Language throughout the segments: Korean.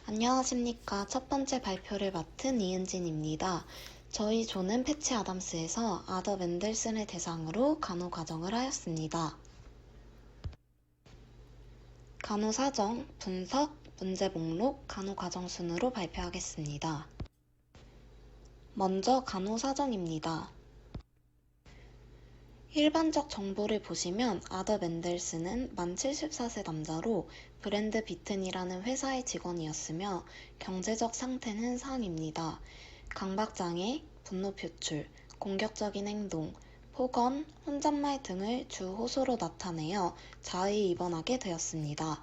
안녕하십니까. 첫 번째 발표를 맡은 이은진입니다. 저희 조는 패치 아담스에서 아더 맨델슨을 대상으로 간호 과정을 하였습니다. 간호 사정, 분석, 문제 목록, 간호 과정 순으로 발표하겠습니다. 먼저 간호 사정입니다. 일반적 정보를 보시면 아더 맨델슨은 만 74세 남자로 브랜드 비튼이라는 회사의 직원이었으며 경제적 상태는 상입니다. 강박장애, 분노 표출, 공격적인 행동, 폭언, 혼잣말 등을 주 호소로 나타내어 자의 입원하게 되었습니다.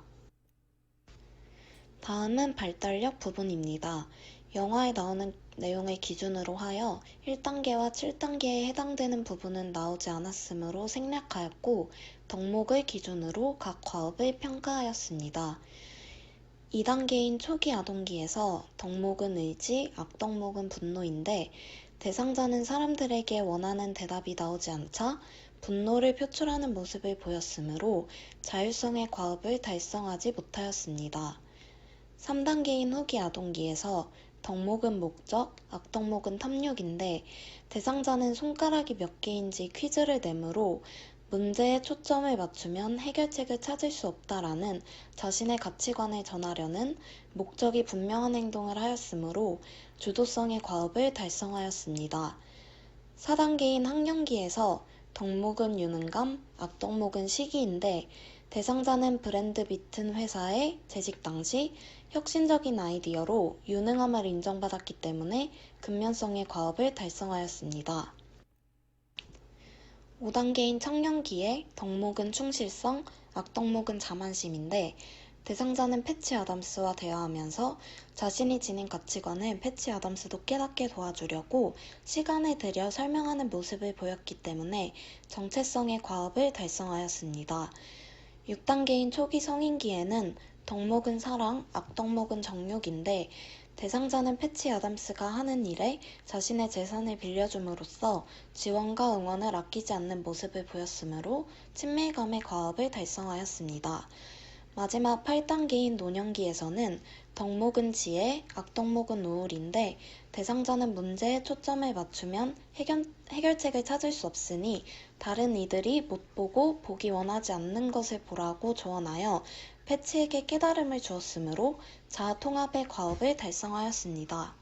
다음은 발달력 부분입니다. 영화에 나오는 내용을 기준으로 하여 1단계와 7단계에 해당되는 부분은 나오지 않았으므로 생략하였고 덕목을 기준으로 각 과업을 평가하였습니다. 2단계인 초기 아동기에서 덕목은 의지, 악덕목은 분노인데 대상자는 사람들에게 원하는 대답이 나오지 않자 분노를 표출하는 모습을 보였으므로 자율성의 과업을 달성하지 못하였습니다. 3단계인 후기 아동기에서 덕목은 목적, 악덕목은 탐욕인데 대상자는 손가락이 몇 개인지 퀴즈를 내므로 문제에 초점을 맞추면 해결책을 찾을 수 없다라는 자신의 가치관을 전하려는 목적이 분명한 행동을 하였으므로 주도성의 과업을 달성하였습니다. 4단계인 학령기에서 덕목은 유능감, 악덕목은 시기인데 대상자는 브랜드 비튼 회사에 재직 당시 혁신적인 아이디어로 유능함을 인정받았기 때문에 근면성의 과업을 달성하였습니다. 5단계인 청년기에 덕목은 충실성, 악덕목은 자만심인데 대상자는 패치 아담스와 대화하면서 자신이 지닌 가치관을 패치 아담스도 깨닫게 도와주려고 시간을 들여 설명하는 모습을 보였기 때문에 정체성의 과업을 달성하였습니다. 6단계인 초기 성인기에는 덕목은 사랑, 악덕목은 정욕인데 대상자는 패치 아담스가 하는 일에 자신의 재산을 빌려줌으로써 지원과 응원을 아끼지 않는 모습을 보였으므로 친밀감의 과업을 달성하였습니다. 마지막 8단계인 노년기에서는 덕목은 지혜, 악덕목은 우울인데 대상자는 문제에 초점을 맞추면 해결책을 찾을 수 없으니 다른 이들이 못 보고 보기 원하지 않는 것을 보라고 조언하여 패치에게 깨달음을 주었으므로 자아 통합의 과업을 달성하였습니다.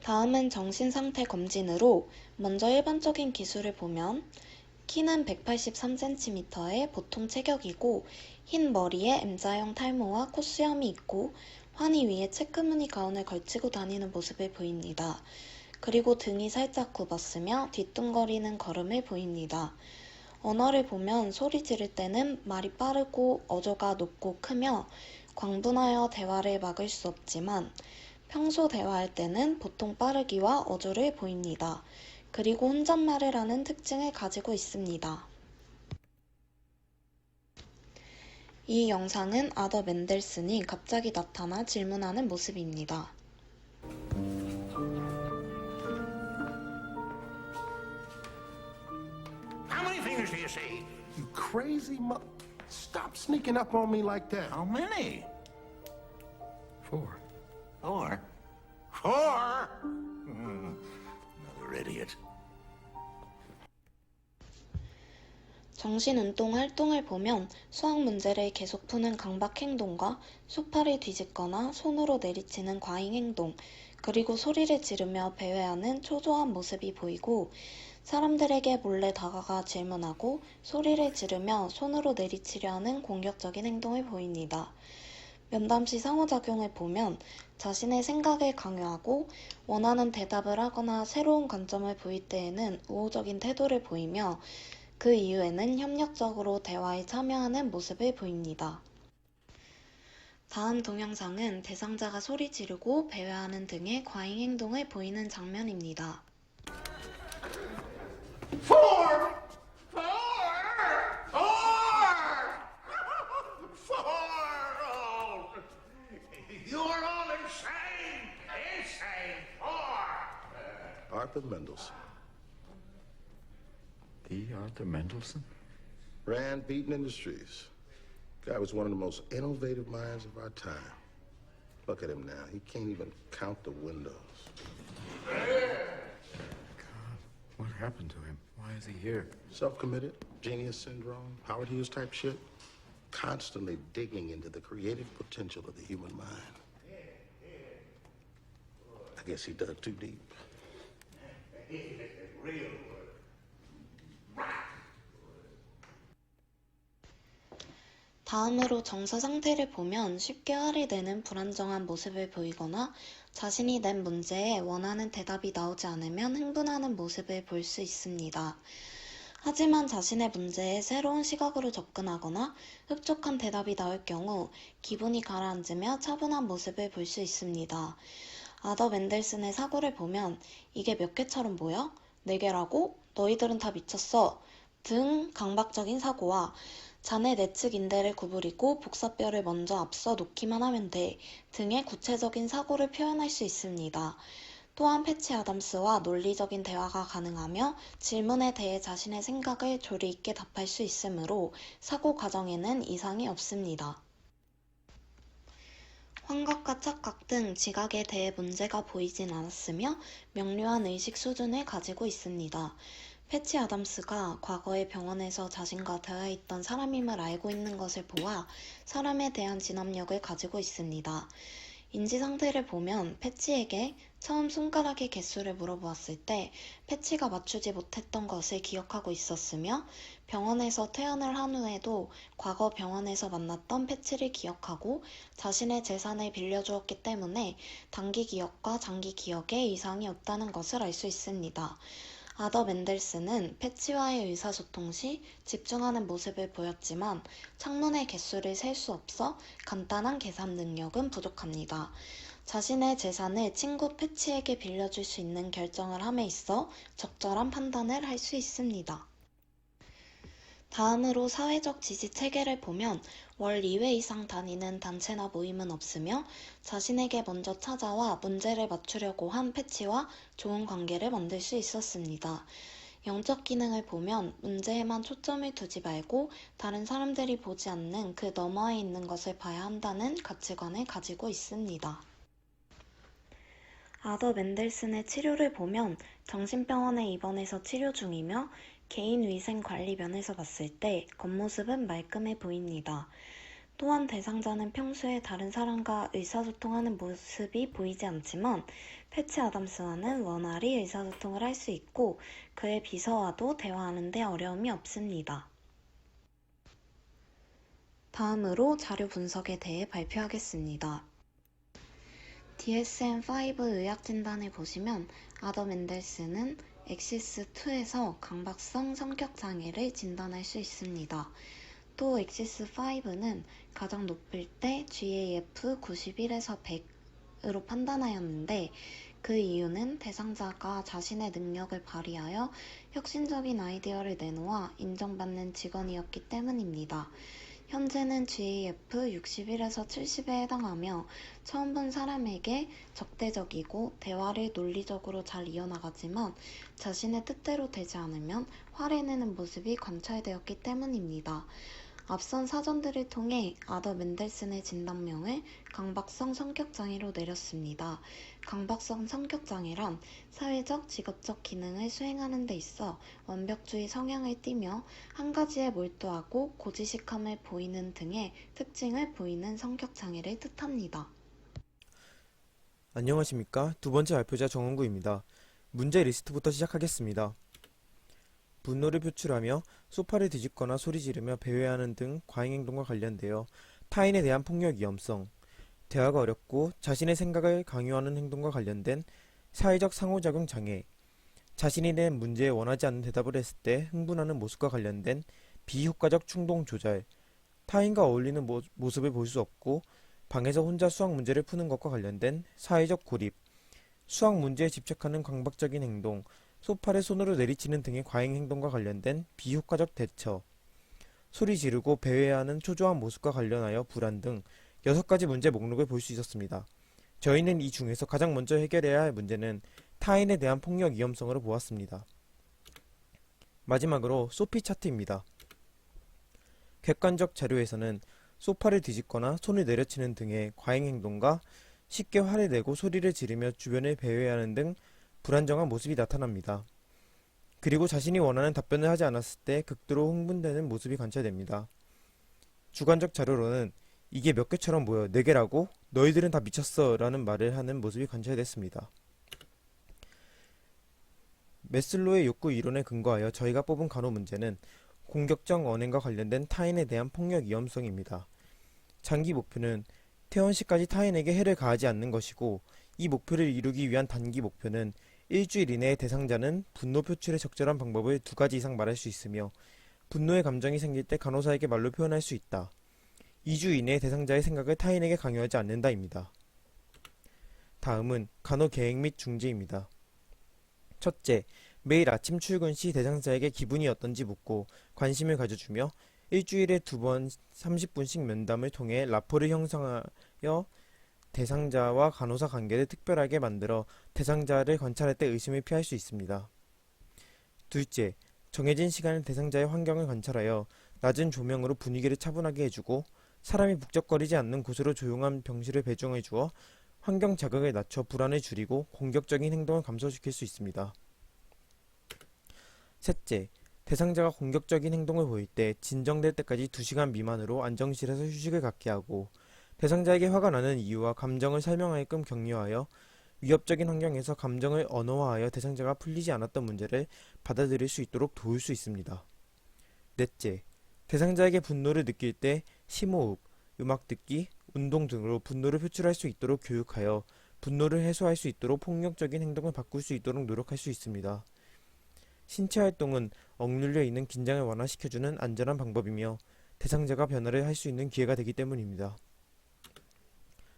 다음은 정신상태 검진으로 먼저 일반적인 기술을 보면 키는 183cm의 보통 체격이고 흰 머리에 M자형 탈모와 콧수염이 있고 환희 위에 체크무늬 가운을 걸치고 다니는 모습을 보입니다. 그리고 등이 살짝 굽었으며 뒤뚱거리는 걸음을 보입니다. 언어를 보면 소리 지를 때는 말이 빠르고 어조가 높고 크며 광분하여 대화를 막을 수 없지만 평소 대화할 때는 보통 빠르기와 어조를 보입니다. 그리고 혼잣말을 하는 특징을 가지고 있습니다. 이 영상은 아더 맨델슨이 갑자기 나타나 질문하는 모습입니다. How many fingers do you see? You crazy Stop sneaking up on me like that. How many? 4. 4? 4? Another idiot. 정신운동 활동을 보면 수학 문제를 계속 푸는 강박 행동과 소파를 뒤집거나 손으로 내리치는 과잉 행동, 그리고 소리를 지르며 배회하는 초조한 모습이 보이고 사람들에게 몰래 다가가 질문하고 소리를 지르며 손으로 내리치려 하는 공격적인 행동을 보입니다. 면담 시 상호작용을 보면 자신의 생각을 강요하고 원하는 대답을 하거나 새로운 관점을 보일 때에는 우호적인 태도를 보이며 그 이후에는 협력적으로 대화에 참여하는 모습을 보입니다. 다음 동영상은 대상자가 소리 지르고 배회하는 등의 과잉 행동을 보이는 장면입니다. 4! 4! 4! 4! Oh, you're all insane! Insane! 4! Arthur Mendelson. The Arthur Mendelson? Ran Beaton Industries. Guy was one of the most innovative minds of our time. Look at him now. He can't even count the windows. What happened to him? Why is he here? Self-committed, genius syndrome, Howard Hughes type shit. Constantly digging into the creative potential of the human mind. I guess he dug too deep. Real. 다음으로 정서 상태를 보면 쉽게 화를 내는 불안정한 모습을 보이거나 자신이 낸 문제에 원하는 대답이 나오지 않으면 흥분하는 모습을 볼 수 있습니다. 하지만 자신의 문제에 새로운 시각으로 접근하거나 흡족한 대답이 나올 경우 기분이 가라앉으며 차분한 모습을 볼 수 있습니다. 아더 맨델슨의 사고를 보면 이게 몇 개처럼 보여? 4개라고? 너희들은 다 미쳤어. 등 강박적인 사고와 자네 내측 인대를 구부리고 복사뼈를 먼저 앞서 놓기만 하면 돼 등의 구체적인 사고를 표현할 수 있습니다. 또한 패치 아담스와 논리적인 대화가 가능하며 질문에 대해 자신의 생각을 조리 있게 답할 수 있으므로 사고 과정에는 이상이 없습니다. 환각과 착각 등 지각에 대해 문제가 보이진 않았으며 명료한 의식 수준을 가지고 있습니다. 패치 아담스가 과거에 병원에서 자신과 대화했던 사람임을 알고 있는 것을 보아 사람에 대한 진압력을 가지고 있습니다. 인지 상태를 보면 패치에게 처음 손가락의 개수를 물어보았을 때 패치가 맞추지 못했던 것을 기억하고 있었으며 병원에서 퇴원을 한 후에도 과거 병원에서 만났던 패치를 기억하고 자신의 재산을 빌려주었기 때문에 단기 기억과 장기 기억에 이상이 없다는 것을 알 수 있습니다. 아더 맨델슨은 패치와의 의사소통 시 집중하는 모습을 보였지만 창문의 개수를 셀 수 없어 간단한 계산 능력은 부족합니다. 자신의 재산을 친구 패치에게 빌려줄 수 있는 결정을 함에 있어 적절한 판단을 할 수 있습니다. 다음으로 사회적 지지 체계를 보면 월 2회 이상 다니는 단체나 모임은 없으며 자신에게 먼저 찾아와 문제를 맞추려고 한 패치와 좋은 관계를 만들 수 있었습니다. 영적 기능을 보면 문제에만 초점을 두지 말고 다른 사람들이 보지 않는 그 너머에 있는 것을 봐야 한다는 가치관을 가지고 있습니다. 아더 맨델슨의 치료를 보면 정신병원에 입원해서 치료 중이며 개인위생관리 면에서 봤을 때 겉모습은 말끔해 보입니다. 또한 대상자는 평소에 다른 사람과 의사소통하는 모습이 보이지 않지만 패치 아담스와는 원활히 의사소통을 할 수 있고 그의 비서와도 대화하는 데 어려움이 없습니다. 다음으로 자료 분석에 대해 발표하겠습니다. DSM-5 의학진단을 보시면 아더 맨델슨은 엑시스2에서 강박성 성격장애를 진단할 수 있습니다. 또 엑시스5는 가장 높을 때 GAF 91에서 100으로 판단하였는데 그 이유는 대상자가 자신의 능력을 발휘하여 혁신적인 아이디어를 내놓아 인정받는 직원이었기 때문입니다. 현재는 GAF 61에서 70에 해당하며 처음 본 사람에게 적대적이고 대화를 논리적으로 잘 이어나가지만 자신의 뜻대로 되지 않으면 화를 내는 모습이 관찰되었기 때문입니다. 앞선 사전들을 통해 아더 맨델슨의 진단명을 강박성 성격장애로 내렸습니다. 강박성 성격장애란 사회적, 직업적 기능을 수행하는 데 있어 완벽주의 성향을 띠며 한 가지에 몰두하고 고지식함을 보이는 등의 특징을 보이는 성격장애를 뜻합니다. 안녕하십니까? 두 번째 발표자 정은구입니다. 문제 리스트부터 시작하겠습니다. 분노를 표출하며 소파를 뒤집거나 소리 지르며 배회하는 등 과잉행동과 관련되어 타인에 대한 폭력 위험성, 대화가 어렵고 자신의 생각을 강요하는 행동과 관련된 사회적 상호작용 장애, 자신이 낸 문제에 원하지 않는 대답을 했을 때 흥분하는 모습과 관련된 비효과적 충동 조절, 타인과 어울리는 모습을 볼 수 없고 방에서 혼자 수학 문제를 푸는 것과 관련된 사회적 고립, 수학 문제에 집착하는 강박적인 행동, 소파를 손으로 내리치는 등의 과잉 행동과 관련된 비효과적 대처, 소리 지르고 배회하는 초조한 모습과 관련하여 불안 등 6가지 문제 목록을 볼 수 있었습니다. 저희는 이 중에서 가장 먼저 해결해야 할 문제는 타인에 대한 폭력 위험성으로 보았습니다. 마지막으로 소피 차트입니다. 객관적 자료에서는 소파를 뒤집거나 손을 내려치는 등의 과잉 행동과 쉽게 화를 내고 소리를 지르며 주변을 배회하는 등 불안정한 모습이 나타납니다. 그리고 자신이 원하는 답변을 하지 않았을 때 극도로 흥분되는 모습이 관찰됩니다. 주관적 자료로는 이게 몇 개처럼 보여, 4개라고? 너희들은 다 미쳤어 라는 말을 하는 모습이 관찰됐습니다. 메슬로의 욕구 이론에 근거하여 저희가 뽑은 간호 문제는 공격적 언행과 관련된 타인에 대한 폭력 위험성입니다. 장기 목표는 퇴원 시까지 타인에게 해를 가하지 않는 것이고, 이 목표를 이루기 위한 단기 목표는 일주일 이내에 대상자는 분노 표출의 적절한 방법을 2가지 이상 말할 수 있으며 분노의 감정이 생길 때 간호사에게 말로 표현할 수 있다. 2주 이내에 대상자의 생각을 타인에게 강요하지 않는다입니다. 다음은 간호 계획 및 중지입니다. 첫째, 매일 아침 출근 시 대상자에게 기분이 어떤지 묻고 관심을 가져주며 일주일에 2번 30분씩 면담을 통해 라포를 형성하여 대상자와 간호사 관계를 특별하게 만들어 대상자를 관찰할 때 의심을 피할 수 있습니다. 둘째, 정해진 시간에 대상자의 환경을 관찰하여 낮은 조명으로 분위기를 차분하게 해주고 사람이 북적거리지 않는 곳으로 조용한 병실을 배정해 주어 환경 자극을 낮춰 불안을 줄이고 공격적인 행동을 감소시킬 수 있습니다. 셋째, 대상자가 공격적인 행동을 보일 때 진정될 때까지 2시간 미만으로 안정실에서 휴식을 갖게 하고 대상자에게 화가 나는 이유와 감정을 설명하게끔 격려하여 위협적인 환경에서 감정을 언어화하여 대상자가 풀리지 않았던 문제를 받아들일 수 있도록 도울 수 있습니다. 넷째, 대상자에게 분노를 느낄 때 심호흡, 음악 듣기, 운동 등으로 분노를 표출할 수 있도록 교육하여 분노를 해소할 수 있도록 폭력적인 행동을 바꿀 수 있도록 노력할 수 있습니다. 신체 활동은 억눌려 있는 긴장을 완화시켜주는 안전한 방법이며 대상자가 변화를 할 수 있는 기회가 되기 때문입니다.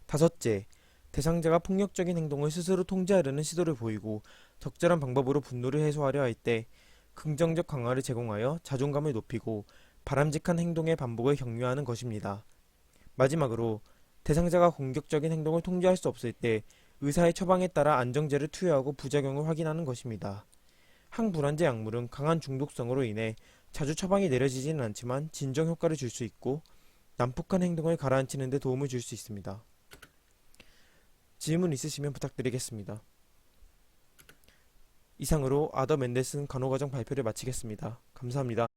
다섯째, 대상자가 폭력적인 행동을 스스로 통제하려는 시도를 보이고 적절한 방법으로 분노를 해소하려 할 때 긍정적 강화를 제공하여 자존감을 높이고 바람직한 행동의 반복을 격려하는 것입니다. 마지막으로 대상자가 공격적인 행동을 통제할 수 없을 때 의사의 처방에 따라 안정제를 투여하고 부작용을 확인하는 것입니다. 항불안제 약물은 강한 중독성으로 인해 자주 처방이 내려지지는 않지만 진정 효과를 줄 수 있고 난폭한 행동을 가라앉히는 데 도움을 줄 수 있습니다. 질문 있으시면 부탁드리겠습니다. 이상으로 아더 맨델슨 간호과정 발표를 마치겠습니다. 감사합니다.